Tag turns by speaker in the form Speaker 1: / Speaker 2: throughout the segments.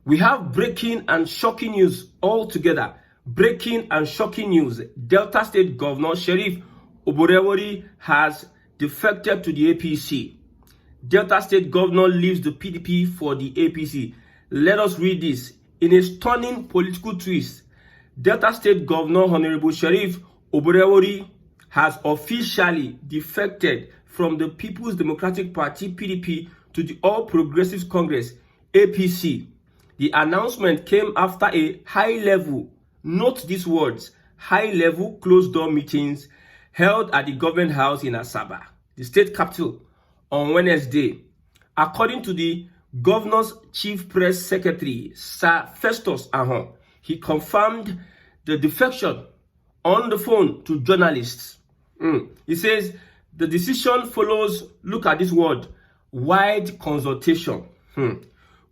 Speaker 1: We have breaking and shocking news all together. Breaking and shocking news. Delta State Governor Sherriff has defected to the APC. Delta State Governor leaves the PDP for the APC. Let us read this. In a stunning political twist, Delta State Governor Honorable Sherriff has officially defected from the People's Democratic Party PDP to the All Progressives Congress APC. The announcement came after a high-level, note these words, high-level closed-door meetings held at the government house in Asaba, the state capital, on Wednesday. According to the governor's chief press secretary, Sir Festus Ahon, he confirmed the defection on the phone to journalists. He says the decision follows, look at this word, wide consultation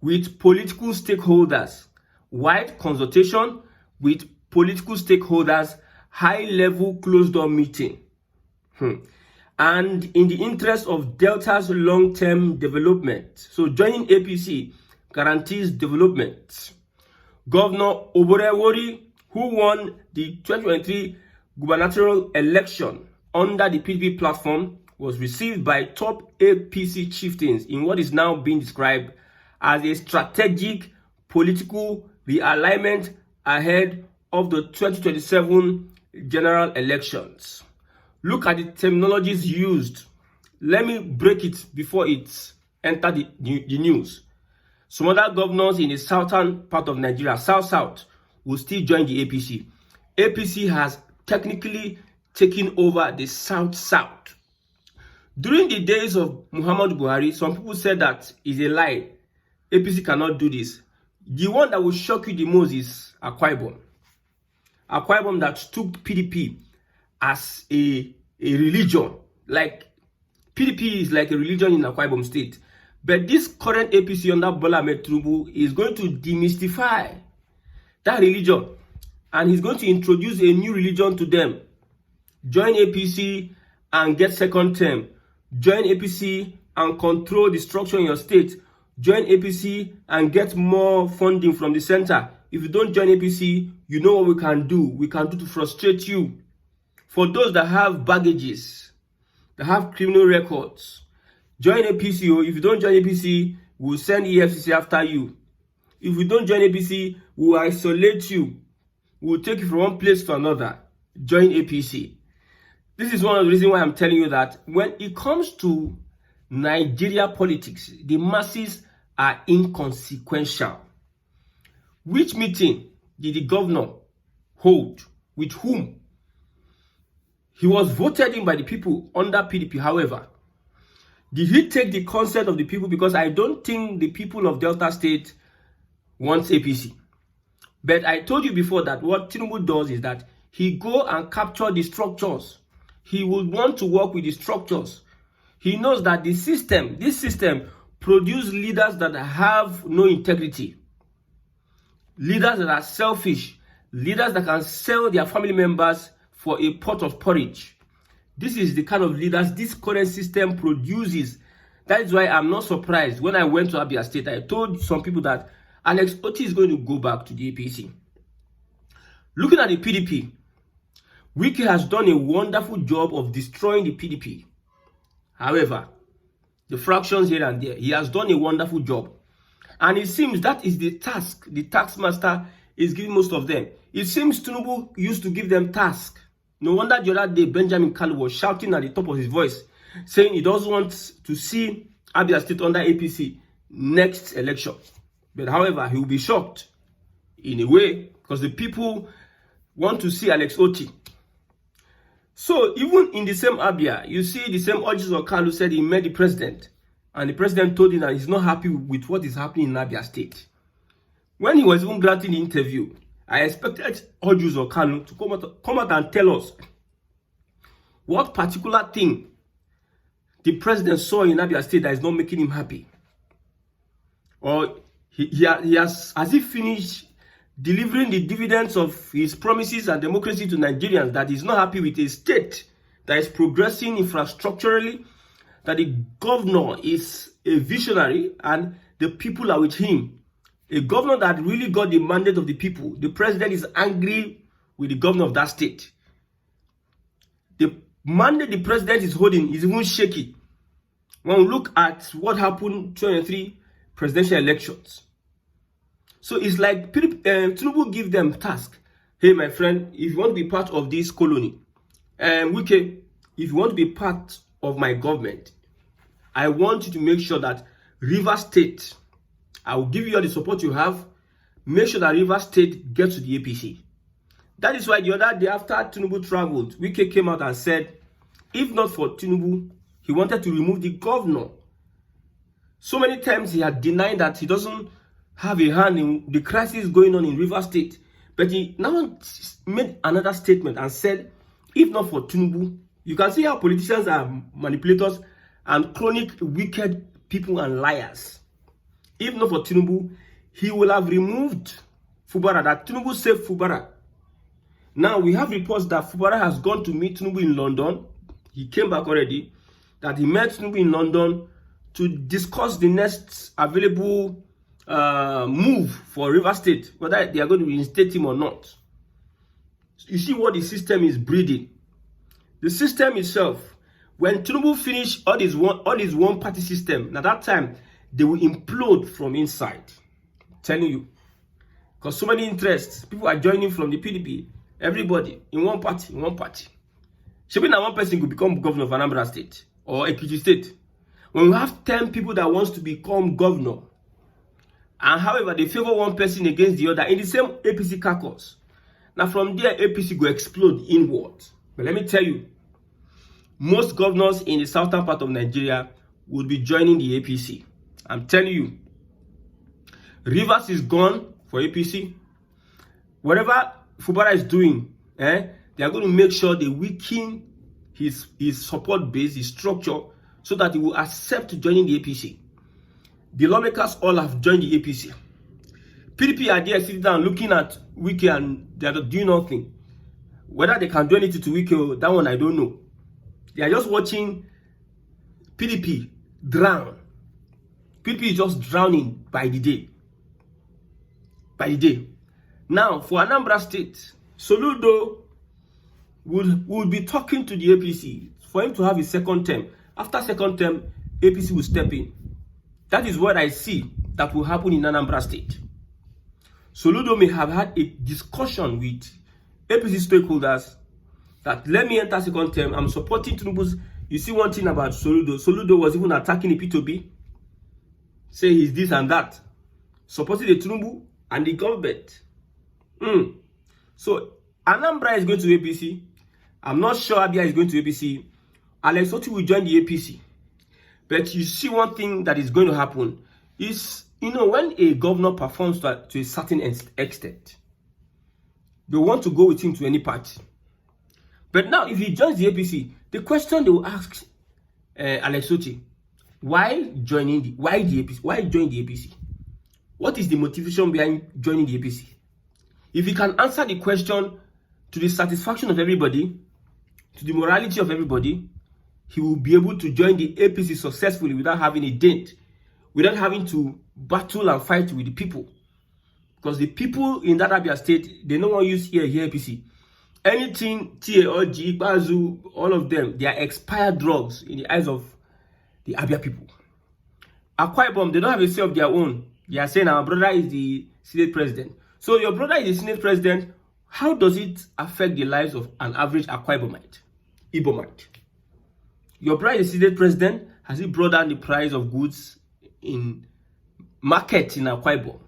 Speaker 1: with political stakeholders. Wide consultation with political stakeholders, high-level closed-door meeting. And in the interest of Delta's long-term development. So joining APC guarantees development. Governor Oborewori, who won the 2023 gubernatorial election under the PDP platform, was received by top APC chieftains in what is now being described as a strategic political realignment ahead of the 2027 general elections. Look at the terminologies used. Let me break it before it enters the news. Some other governors in the southern part of Nigeria, South, will still join the APC. APC has technically taken over the South. During the days of Muhammadu Buhari, some people said that is a lie. APC cannot do this. The one that will shock you the most is Akwa Ibom. Akwa Ibom that took PDP as a religion. Like, PDP is like a religion in Akwa Ibom state. But this current APC under Bola Ahmed Tinubu is going to demystify that religion. And he's going to introduce a new religion to them. Join APC and get second term. Join APC and control the structure in your state. Join APC and get more funding from the center. If you don't join APC, you know what we can do. We can do to frustrate you. For those that have baggages, that have criminal records, join APC. Or if you don't join APC, we'll send EFCC after you. If you don't join APC, we'll isolate you. We'll take you from one place to another. Join APC. This is one of the reasons why I'm telling you that when it comes to Nigeria politics, the masses are inconsequential. Which meeting did the governor hold? With whom? He was voted in by the people under PDP. However, did he take the consent of the people? Because I don't think the people of Delta State wants APC. But I told you before that what Tinubu does is that he go and capture the structures. He would want to work with the structures. He knows that this system produces leaders that have no integrity. Leaders that are selfish. Leaders that can sell their family members for a pot of porridge. This is the kind of leaders this current system produces. That is why I'm not surprised. When I went to Abia State, I told some people that Alex Otti is going to go back to the APC. Looking at the PDP, Wike has done a wonderful job of destroying the PDP. However, the fractions here and there, he has done a wonderful job. And it seems that is the task the taskmaster is giving most of them. It seems Tinubu used to give them tasks. No wonder the other day Benjamin Kalu was shouting at the top of his voice, saying he doesn't want to see Abia State under APC next election. But however, he will be shocked in a way because the people want to see Alex Otti. So even in the same Abia, you see the same urges of Kalu said he met the president. And the president told him that he's not happy with what is happening in Abia State. When he was even granting the interview, I expected Ojus or Kalu to come out and tell us what particular thing the president saw in Abia State that is not making him happy. Or he has he finished delivering the dividends of his promises and democracy to Nigerians, that he's not happy with a state that is progressing infrastructurally, that the governor is a visionary and the people are with him. A governor that really got the mandate of the people. The president is angry with the governor of that state. The mandate the president is holding is even shaky. When we look at what happened 2023 presidential elections. So it's like Tinubu give them task. Hey, my friend, if you want to be part of this colony, Wike, if you want to be part of my government, I want you to make sure that River State, I will give you all the support you have. Make sure that River State gets to the APC. That is why the other day after Tinubu traveled, Wike came out and said, if not for Tinubu, he wanted to remove the governor. So many times he had denied that he doesn't have a hand in the crisis going on in River State. But he now made another statement and said, if not for Tinubu, you can see how politicians are manipulators and chronic wicked people and liars. If not for Tinubu, he will have removed Fubara, that Tinubu saved Fubara. Now we have reports that Fubara has gone to meet Tinubu in London. He came back already. That he met Tinubu in London to discuss the next available move for River State, whether they are going to reinstate him or not. You see what the system is breeding. The system itself, when Tinubu finish all his one-party system, at that time, they will implode from inside. I'm telling you. Because so many interests, people are joining from the PDP, everybody, in one party, Should be that one person could become governor of Anambra State or Ekiti State. When we have 10 people that wants to become governor, and however they favor one person against the other in the same APC caucus, now from there APC will explode inward. But let me tell you, most governors in the southern part of Nigeria will be joining the APC. I'm telling you, Rivers is gone for APC. Whatever Fubara is doing, they are going to make sure they weaken his support base, his structure, so that he will accept joining the APC. The lawmakers all have joined the APC. PDP are there sitting down looking at Wike and they are doing nothing. Whether they can do anything to Wike, that one I don't know. They are just watching PDP drown. PDP is just drowning by the day. Now, for Anambra State, Soludo would be talking to the APC for him to have his second term. After second term, APC will step in. That is what I see that will happen in Anambra State. Soludo may have had a discussion with APC stakeholders that let me enter second term. I'm supporting Tinubu's. You see one thing about Soludo. Soludo was even attacking the P2B. Say he's this and that. Supporting the Tinubu and the government. So Anambra is going to APC. I'm not sure Abia is going to APC. Alex Oti will join the APC. But you see one thing that is going to happen is, when a governor performs to a certain extent, they want to go with him to any party. But now, if he joins the APC, the question they will ask Alex Oti, why join the APC? What is the motivation behind joining the APC? If he can answer the question to the satisfaction of everybody, to the morality of everybody, he will be able to join the APC successfully without having a dent, without having to battle and fight with the people. Because the people in that Abia state, they don't want to use here APC. Anything, TA or G, Bazu, all of them, they are expired drugs in the eyes of the Abia people. Akwa Ibom, they don't have a say of their own. They are saying our brother is the Senate president. So your brother is the Senate president. How does it affect the lives of an average Akwa Ibomite? Your brother is the Senate president. Has it brought down the price of goods in market in Akwa Ibom?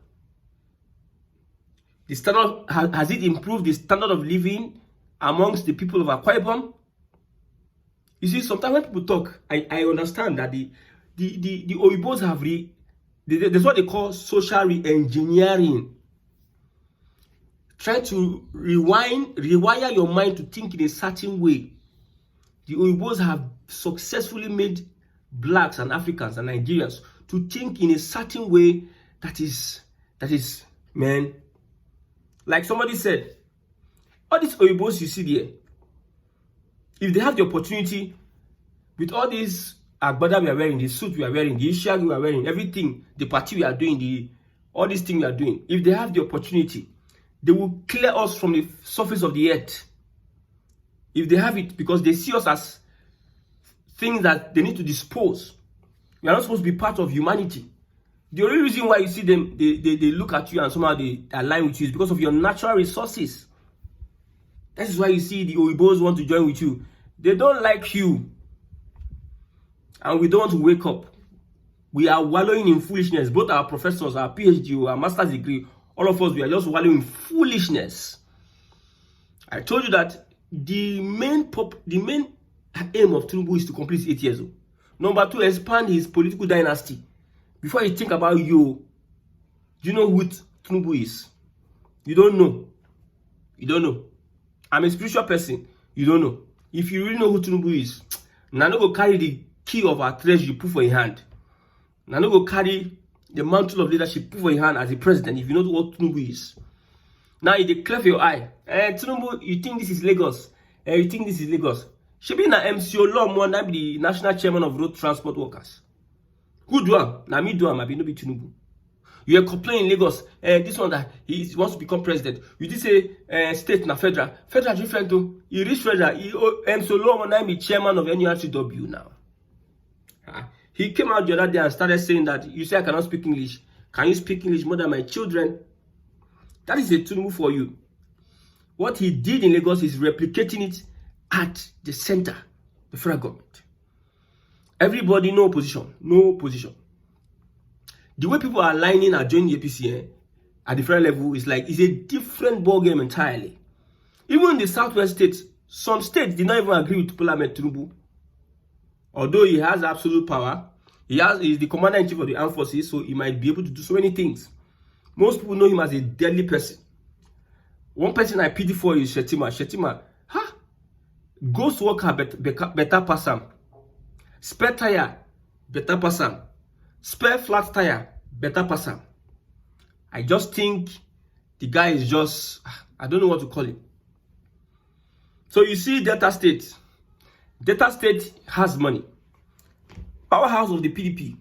Speaker 1: The standard, has it improved the standard of living amongst the people of Akwa Ibom? You see, sometimes when people talk, I understand that the Oyibos have that's what they call social re-engineering. Try to rewire your mind to think in a certain way. The Oyibos have successfully made blacks and Africans and Nigerians to think in a certain way that is, man, like somebody said, all these Oyibos you see there, if they have the opportunity with all these agbada we are wearing, the suit we are wearing, the ishag we are wearing, everything, the party we are doing, the all these things we are doing, if they have the opportunity, they will clear us from the surface of the earth. If they have it, because they see us as things that they need to dispose. We are not supposed to be part of humanity. The only reason why you see them, they look at you and somehow they align with you is because of your natural resources. That is why you see the Oibos want to join with you. They don't like you. And we don't want to wake up. We are wallowing in foolishness. Both our professors, our PhD, our master's degree, all of us, we are just wallowing in foolishness. I told you that the main aim of Tinubu is to complete 8 years. Number 2, expand his political dynasty. Before you think about you, do you know who Tinubu is? You don't know. You don't know. I'm a spiritual person. You don't know. If you really know who Tinubu is, now no go carry the key of our treasury, put for your hand. Now no go carry the mantle of leadership, put for your hand as a president if you know what Tinubu is. Now you declare for your eye. Tinubu, you think this is Lagos? You think this is Lagos? She be na MC Olom, na be the national chairman of road transport workers. Who do am? Na me do am, I be no be Tinubu. You are complaining Lagos, this one that he wants to become president. You did say state na federal. Federal different too. He reach federal. MC Olom, na be chairman of NURTW now. He came out the other day and started saying that you say I cannot speak English. Can you speak English more than my children? That is a Tinubu for you. What he did in Lagos is replicating it at the center, the federal government. Everybody, no opposition, no opposition. The way people are lining and joining the APC at the federal level is like, it's a different ballgame entirely. Even in the southwest states, some states did not even agree with Parliament Tinubu. Although he has absolute power, he's the commander-in-chief of the armed forces, so he might be able to do so many things. Most people know him as a deadly person. One person I pity for is Shettima. Shettima, ghost worker better pass him. Spare tire, better pass him. Spare flat tire, better pass him. I just think the guy is just, I don't know what to call him. So you see Delta State. Delta State has money. Powerhouse of the PDP.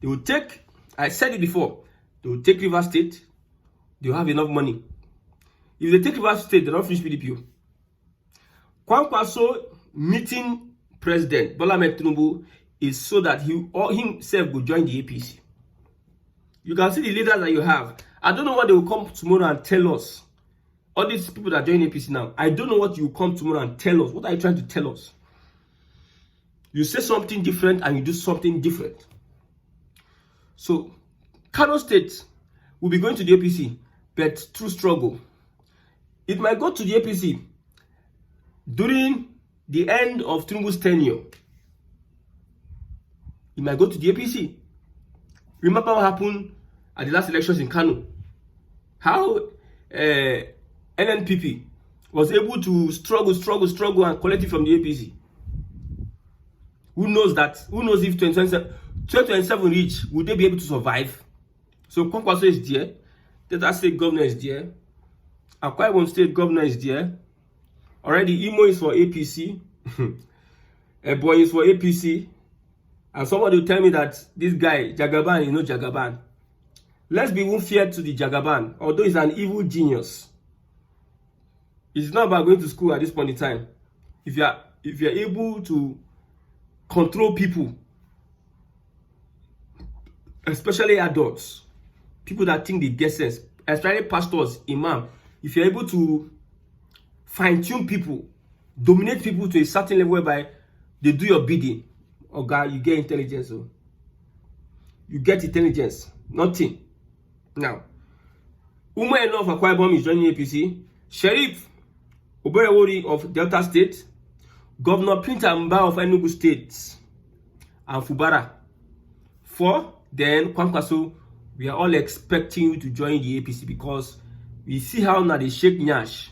Speaker 1: They will take, I said it before, they will take River State. They will have enough money. If they take River State, they don't finish PDP. Kwakwanso meeting President Bola Ahmed Tinubu is so that he or himself will join the APC. You can see the leaders that you have. I don't know what they will come tomorrow and tell us. All these people that join APC now, I don't know what you will come tomorrow and tell us. What are you trying to tell us? You say something different and you do something different. So, Kano State will be going to the APC, but through struggle. It might go to the APC during the end of Tinubu's tenure. It might go to the APC. Remember what happened at the last elections in Kano? How NNPP was able to struggle and collect it from the APC. Who knows that? Who knows if 2027 reach, would they be able to survive? So Kwakwanso is there. Delta State governor is there. Akwa Ibom State governor is there. Already Imo is for APC. Boy is for APC. And somebody will tell me that this guy, Jagaban, is not Jagaban. Let's be unfair to the Jagaban, although he's an evil genius. It's not about going to school at this point in time. If you're able to control people, especially adults, people that think they get sense, especially pastors, imam, if you're able to fine-tune people, dominate people to a certain level whereby they do your bidding, oh God, you get intelligence. Oh. You get intelligence. Nothing. Now, Uma Eno of Akwa Ibom is joining APC. Sherriff Oberewori of Delta State. Governor Peter Mba of Enugu State. And Fubara. 4. Then Kwakwanso. We are all expecting you to join the APC because we see how now they shake Nyash.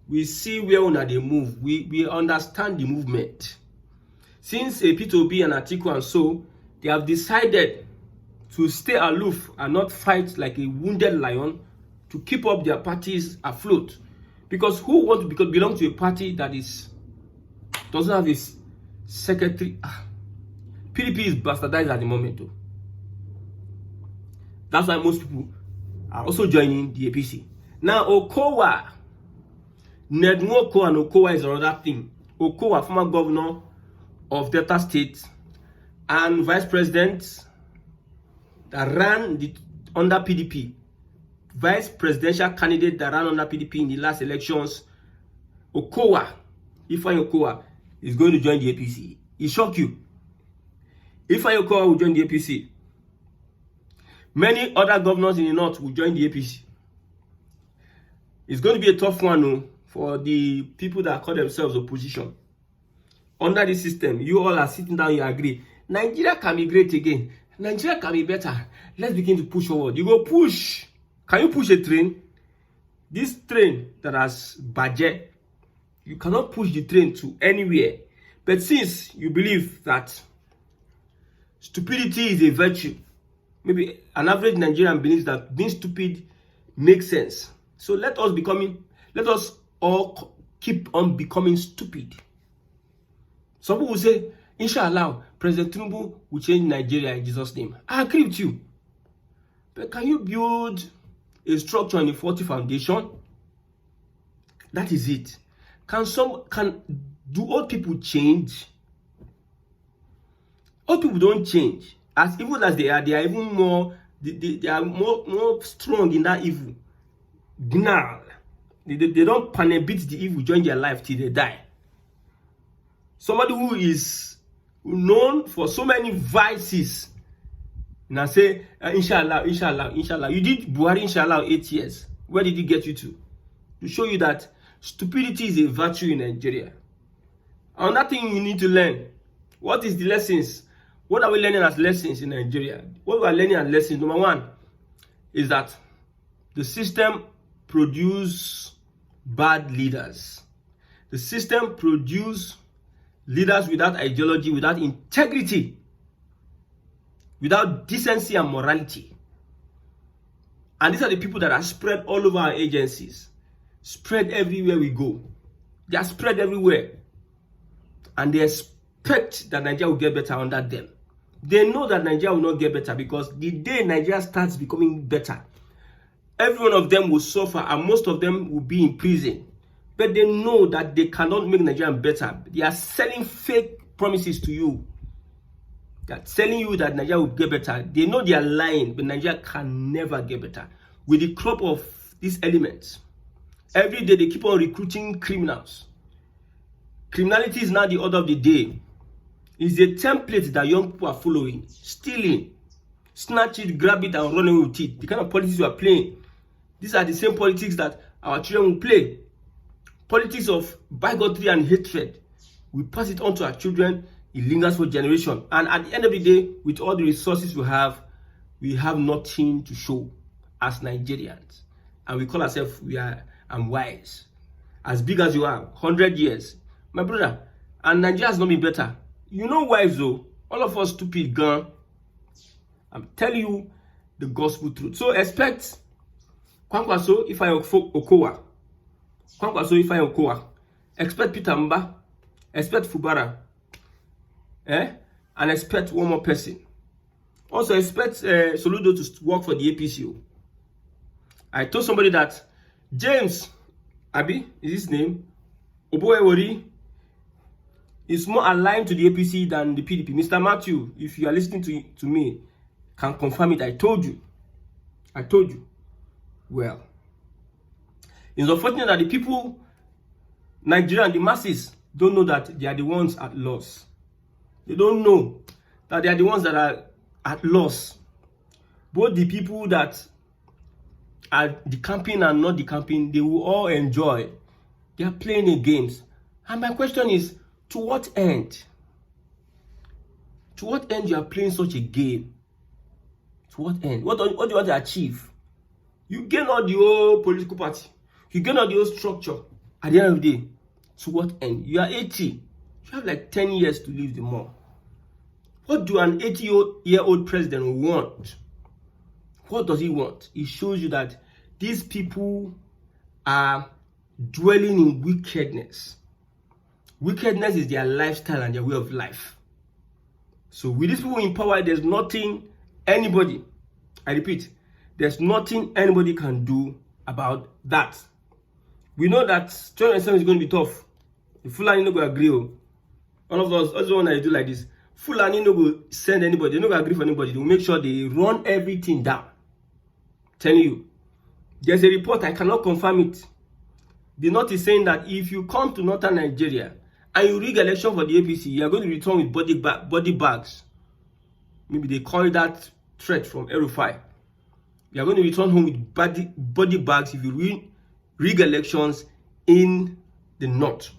Speaker 1: We see where now they move. We understand the movement. Since P2B and Atiku and so, they have decided to stay aloof and not fight like a wounded lion to keep up their parties afloat. Because who wants to belong to a party that doesn't have its secretary? PDP is bastardized at the moment. Too. That's why most people are also joining the APC. Now, Okowa, Nednwoko and Okowa is another thing. Okowa, former governor of Delta State and vice president that ran under PDP, vice presidential candidate that ran under PDP in the last elections, Okowa, Ifeanyi Okowa, is going to join the APC. It shock you. Ifeanyi Okowa will join the APC. Many other governors in the north will join the APC. It's going to be a tough one, no, for the people that call themselves opposition. Under this system, you all are sitting down, you agree. Nigeria can be great again. Nigeria can be better. Let's begin to push forward. You go push. Can you push a train? This train that has budget, you cannot push the train to anywhere. But since you believe that stupidity is a virtue, maybe an average Nigerian believes that being stupid makes sense. So let us all keep on becoming stupid. Some people will say, Inshallah, President Tinubu will change Nigeria in Jesus' name. I agree with you. But can you build a structure on a faulty foundation? That is it. Do old people change? Old people don't change. As evil as they are even more, they are more strong in that evil. Gnarl. They don't panabit the evil during their life till they die. Somebody who is known for so many vices. Now say, Inshallah, Inshallah, Inshallah. You did Buhari, Inshallah, 8 years. Where did it get you to? To show you that stupidity is a virtue in Nigeria. Another thing you need to learn. What is the lessons? What are we learning as lessons in Nigeria? What we are learning as lessons, number one, is that the system produces bad leaders. The system produces leaders without ideology, without integrity, without decency and morality. And these are the people that are spread all over our agencies, spread everywhere we go. They are spread everywhere. And they expect that Nigeria will get better under them. They know that Nigeria will not get better because the day Nigeria starts becoming better, every one of them will suffer and most of them will be in prison. But they know that they cannot make Nigeria better. They are selling fake promises to you. They are telling you that Nigeria will get better. They know they are lying, but Nigeria can never get better. With the crop of these elements, every day they keep on recruiting criminals. Criminality is now the order of the day. It's a template that young people are following. Stealing, snatch it, grab it, and run away with it. The kind of politics you are playing. These are the same politics that our children will play. Politics of bigotry and hatred. We pass it on to our children. It lingers for generations. And at the end of the day, with all the resources we have nothing to show as Nigerians. And we call ourselves, I'm wise. As big as you are, 100 years. My brother, and Nigeria has not been better. You know wise though. All of us stupid gun. I'm telling you the gospel truth. So expect Kwakwanso Ifeanyi Okowa. Kwakwanso Ifeanyi Okowa. Expect Peter Mba. Expect Fubara. And expect one more person. Also expect Soludo to work for the APC. I told somebody that James Abi is his name. Oboewori is more aligned to the APC than the PDP. Mr. Matthew, if you are listening to me, can confirm it. I told you. Well, it's unfortunate that the people, Nigeria and the masses, don't know that they are the ones at loss. They don't know that they are the ones that are at loss. Both the people that are decamping and not decamping, they will all enjoy. They are playing the games. And my question is, to what end? To what end you are playing such a game? To what end? What do you want to achieve? You gain all the whole political party. You gain all the whole structure. At the end of the day, to what end? You are 80. You have like 10 years to live the more. What do an 80-year-old president want? What does he want? It shows you that these people are dwelling in wickedness. Wickedness is their lifestyle and their way of life. So with these people in power, there's nothing, anybody, I repeat, There's nothing anybody can do about that. We know that 2027 is going to be tough. The Fulani no go agree. All of us, also when I do like this, Fulani no go send anybody, they no go agree for anybody. They will make sure they run everything down. Telling you. There's a report, I cannot confirm it. The North is saying that if you come to northern Nigeria and you rig election for the APC, you are going to return with body bags. Maybe they call that threat from El-Rufai. You are going to return home with body bags if you rig elections in the North.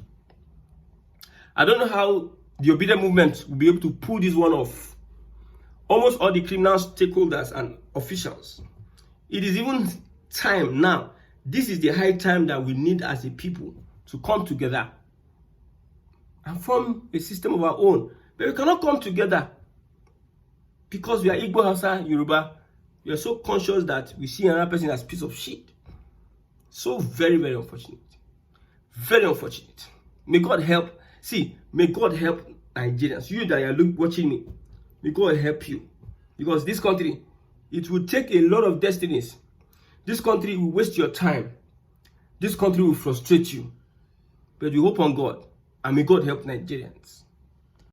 Speaker 1: I don't know how the obedient movement will be able to pull this one off. Almost all the criminal stakeholders and officials. It is even time now. This is the high time that we need as a people to come together and form a system of our own. But we cannot come together because we are Igbo, Hausa, Yoruba. We are so conscious that we see another person as a piece of shit. So very, very unfortunate. Very unfortunate. May God help. See, may God help Nigerians. You that are watching me, may God help you. Because this country, it will take a lot of destinies. This country will waste your time. This country will frustrate you. But we hope on God. And may God help Nigerians.